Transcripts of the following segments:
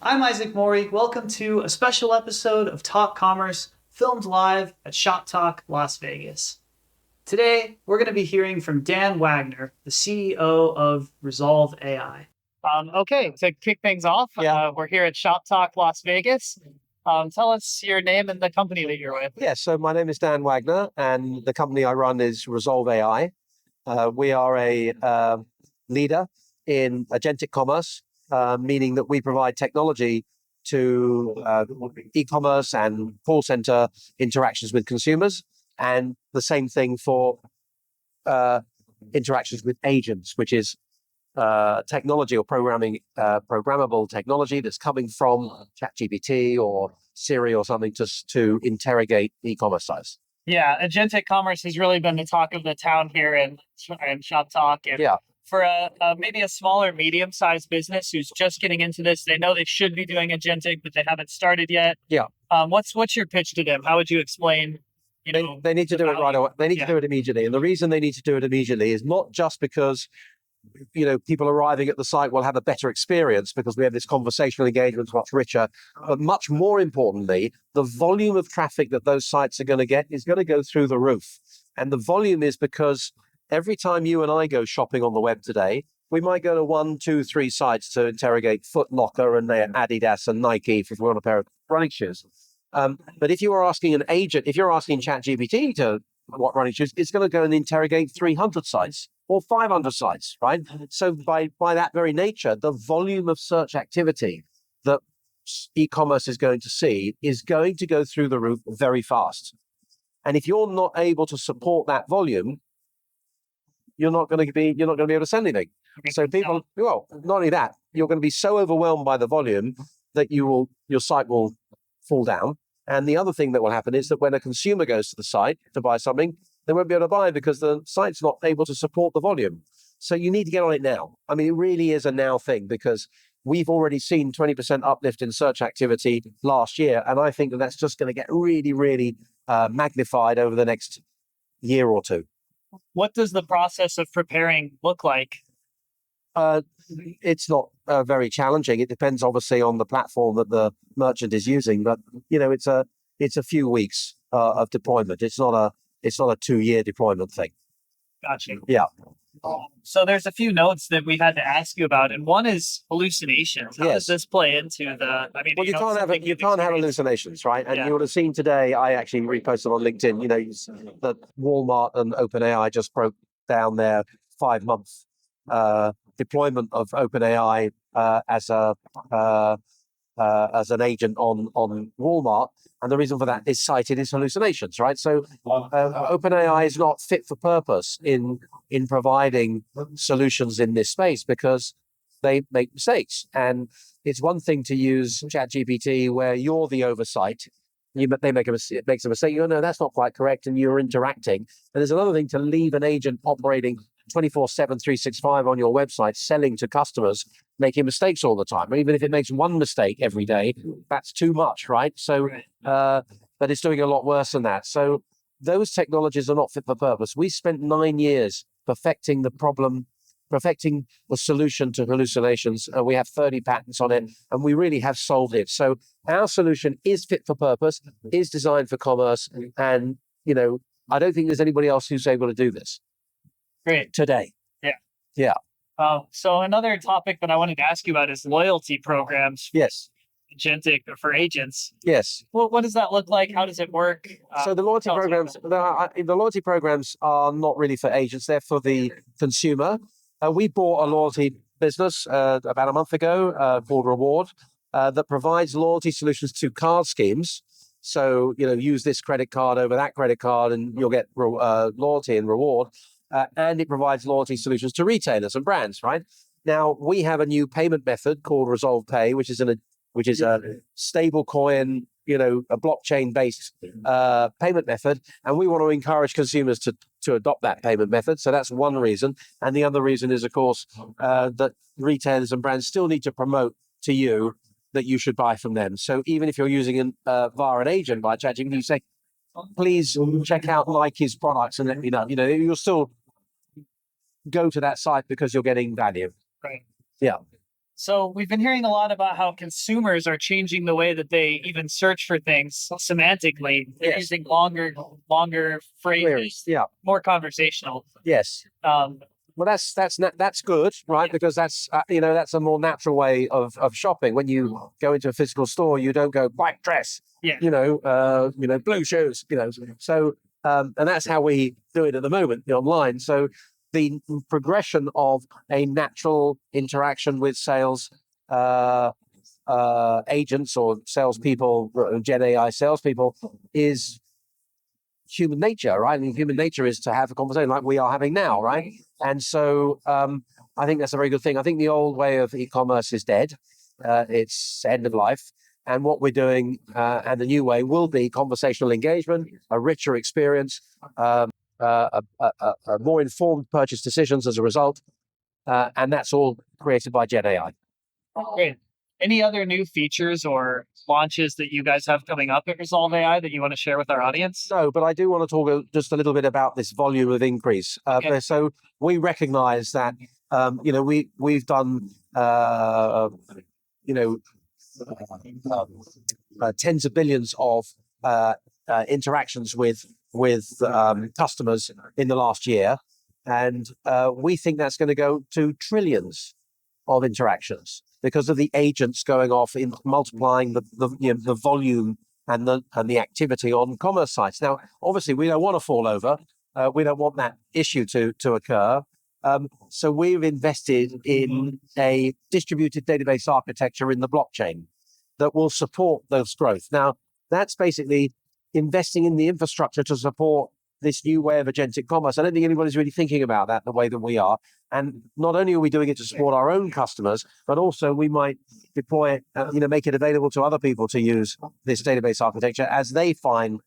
I'm Isaac Morey. Welcome to a special episode of Talk Commerce, filmed live at Shoptalk, Las Vegas. Today, we're going to be hearing from Dan Wagner, the CEO of Rezolve AI. Okay, to kick things off, we're here at Shoptalk, Las Vegas. Tell us your name and the company that you're with. Yeah, so my name is Dan Wagner, and the company I run is Rezolve AI. We are a leader in agentic commerce, meaning that we provide technology to e-commerce and call center interactions with consumers, and the same thing for interactions with agents, which is technology or programmable technology that's coming from ChatGPT or Siri or something to interrogate e-commerce sites. Yeah, agentic commerce has really been the talk of the town here in Shoptalk. And Yeah. for maybe a smaller, medium-sized business who's just getting into this, they know they should be doing agentic, but they haven't started yet. Yeah. What's your pitch to them? How would you explain? They need to do it right away. They need to do it immediately, and the reason they need to do it immediately is not just because people arriving at the site will have a better experience because we have this conversational engagement much richer, but much more importantly, the volume of traffic that those sites are going to get is going to go through the roof. And the volume is because every time you and I go shopping on the web today, we might go to 1, 2, 3 sites to interrogate Foot Locker and Adidas and Nike if we want a pair of running shoes. But if you are asking an agent, if you're asking ChatGPT to what running shoes, it's going to go and interrogate 300 sites or 500 sites, right? So by that very nature, the volume of search activity that e-commerce is going to see is going to go through the roof very fast. And if you're not able to support that volume, you're not going to be able to send anything. So not only that, you're going to be so overwhelmed by the volume that your site will fall down. And the other thing that will happen is that when a consumer goes to the site to buy something, they won't be able to buy because the site's not able to support the volume. So you need to get on it now. I mean, it really is a now thing because we've already seen 20% uplift in search activity last year. And I think that that's just going to get really, really magnified over the next year or two. What does the process of preparing look like? It's not very challenging. It depends obviously on the platform that the merchant is using, but it's a few weeks of deployment. It's not a 2-year deployment thing. Gotcha. Yeah. So there's a few notes that we had to ask you about, and one is hallucinations. How does this play into the? I mean, well, you can't have hallucinations, right? And you would have seen today. I actually reposted on LinkedIn. That Walmart and OpenAI just broke down their 5-month deployment of OpenAI as an agent on Walmart, and the reason for that is cited as hallucinations, right? So OpenAI is not fit for purpose in providing solutions in this space because they make mistakes. And it's one thing to use ChatGPT where you're the oversight. They make a mistake. It makes a mistake. No, that's not quite correct, and you're interacting. And there's another thing to leave an agent operating 24/7, 365 on your website, selling to customers, making mistakes all the time. Even if it makes one mistake every day, that's too much, right? So, but it's doing a lot worse than that. So those technologies are not fit for purpose. We spent 9 years perfecting the solution to hallucinations. We have 30 patents on it, and we really have solved it. So our solution is fit for purpose, is designed for commerce, and I don't think there's anybody else who's able to do this. Great. Today. Yeah. So another topic that I wanted to ask you about is loyalty programs. Yes. Agentic for agents. Yes. Well, what does that look like? How does it work? So the loyalty programs are not really for agents. They're for the consumer. We bought a loyalty business about a month ago called Reward that provides loyalty solutions to card schemes. So, use this credit card over that credit card and you'll get loyalty and reward. And it provides loyalty solutions to retailers and brands, right? Now, we have a new payment method called Rezolve Pay, which is a stable coin, a blockchain-based payment method. And we want to encourage consumers to adopt that payment method. So that's one reason. And the other reason is, of course, that retailers and brands still need to promote to you that you should buy from them. So even if you're using via an agent, by ChatGPT, you say, please check out Nike's products and let me know. You'll still go to that site because you're getting value. Right. Yeah. So we've been hearing a lot about how consumers are changing the way that they even search for things semantically. They're using longer phrases, more conversational. Yes. Well, that's good, right? Because that's that's a more natural way of shopping. When you go into a physical store, you don't go white dress, blue shoes, So and that's how we do it at the moment online. So the progression of a natural interaction with sales agents or salespeople, Gen AI salespeople, is human nature, right? And human nature is to have a conversation like we are having now, right? And so I think that's a very good thing. I think the old way of e-commerce is dead. It's end of life. And what we're doing and the new way will be conversational engagement, a richer experience, a more informed purchase decisions as a result. And that's all created by Gen AI. Great. Any other new features or launches that you guys have coming up at Rezolve AI that you want to share with our audience? No, but I do want to talk just a little bit about this volume of increase. Okay. So we recognize that, we've done, tens of billions of interactions with customers in the last year. And we think that's going to go to trillions of interactions because of the agents going off in multiplying the volume and the activity on commerce sites. Now, obviously, we don't want to fall over. We don't want that issue to occur. So we've invested in a distributed database architecture in the blockchain that will support those growth. Now, that's basically investing in the infrastructure to support this new way of agentic commerce. I don't think anybody's really thinking about that the way that we are. And not only are we doing it to support our own customers, but also we might deploy it, make it available to other people to use this database architecture as they find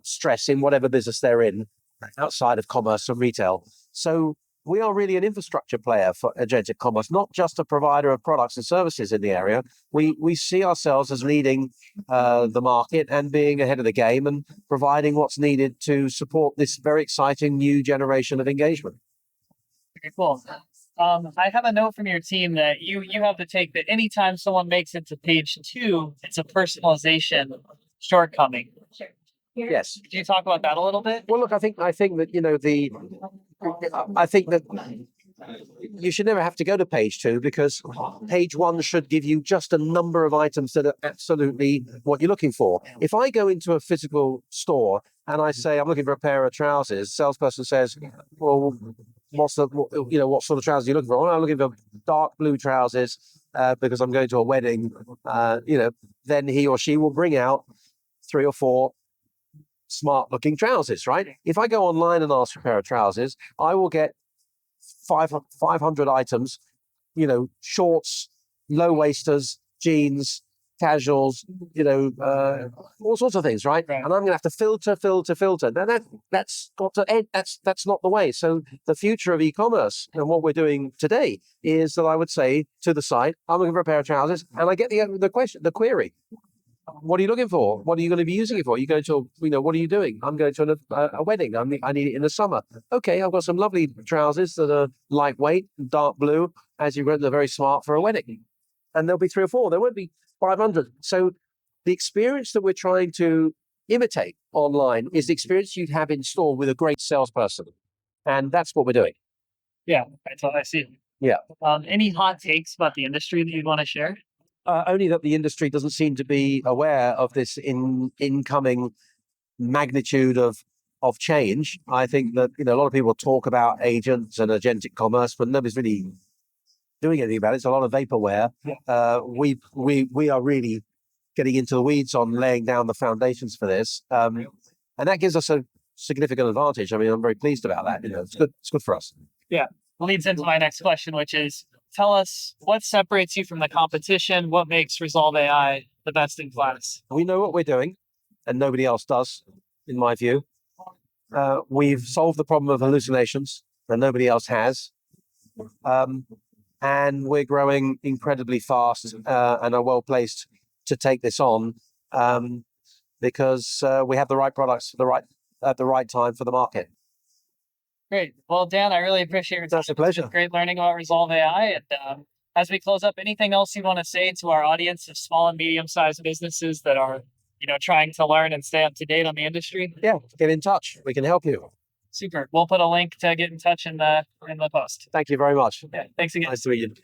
stress in whatever business they're in outside of commerce and retail. So we are really an infrastructure player for agentic commerce, not just a provider of products and services in the area. We see ourselves as leading the market and being ahead of the game and providing what's needed to support this very exciting new generation of engagement. Very cool. I have a note from your team that you have the take that anytime someone makes it to page 2, it's a personalization shortcoming. Yes. Can you talk about that a little bit? Well, look, I think that I think that you should never have to go to page 2 because page 1 should give you just a number of items that are absolutely what you're looking for. If I go into a physical store and I say I'm looking for a pair of trousers, the salesperson says, "Well, what sort of trousers are you looking for?" "Oh, I'm looking for dark blue trousers because I'm going to a wedding." Then he or she will bring out 3 or 4 smart-looking trousers, right? If I go online and ask for a pair of trousers, I will get 500 items, shorts, low-waisters, jeans, casuals, all sorts of things, right? And I'm going to have to filter. Now that's got to end. That's not the way. So the future of e-commerce and what we're doing today is that I would say to the site, I'm looking for a pair of trousers, and I get the query. What are you looking for? What are you going to be using it for? You go to, what are you doing? I'm going to a wedding. I need it in the summer. Okay, I've got some lovely trousers that are lightweight, dark blue, as you read, they're very smart for a wedding. And there'll be 3 or 4. There won't be 500. So the experience that we're trying to imitate online is the experience you'd have in store with a great salesperson. And that's what we're doing. Yeah, that's what I see. Yeah. Any hot takes about the industry that you'd want to share? Only that the industry doesn't seem to be aware of this incoming magnitude of change. I think that a lot of people talk about agents and agentic commerce, but nobody's really doing anything about it. It's a lot of vaporware. We are really getting into the weeds on laying down the foundations for this, and that gives us a significant advantage. I mean, I'm very pleased about that. It's good. It's good for us. Yeah, leads into my next question, which is, tell us what separates you from the competition. What makes Rezolve AI the best in class? We know what we're doing, and nobody else does, in my view. We've solved the problem of hallucinations, and nobody else has. And we're growing incredibly fast and are well placed to take this on because we have the right products at the right time for the market. Great. Well, Dan, I really appreciate your time. That's a pleasure. Great learning about Rezolve AI, and as we close up, anything else you want to say to our audience of small and medium-sized businesses that are, trying to learn and stay up to date on the industry? Yeah, get in touch. We can help you. Super. We'll put a link to get in touch in the post. Thank you very much. Yeah, thanks again. Nice to meet you.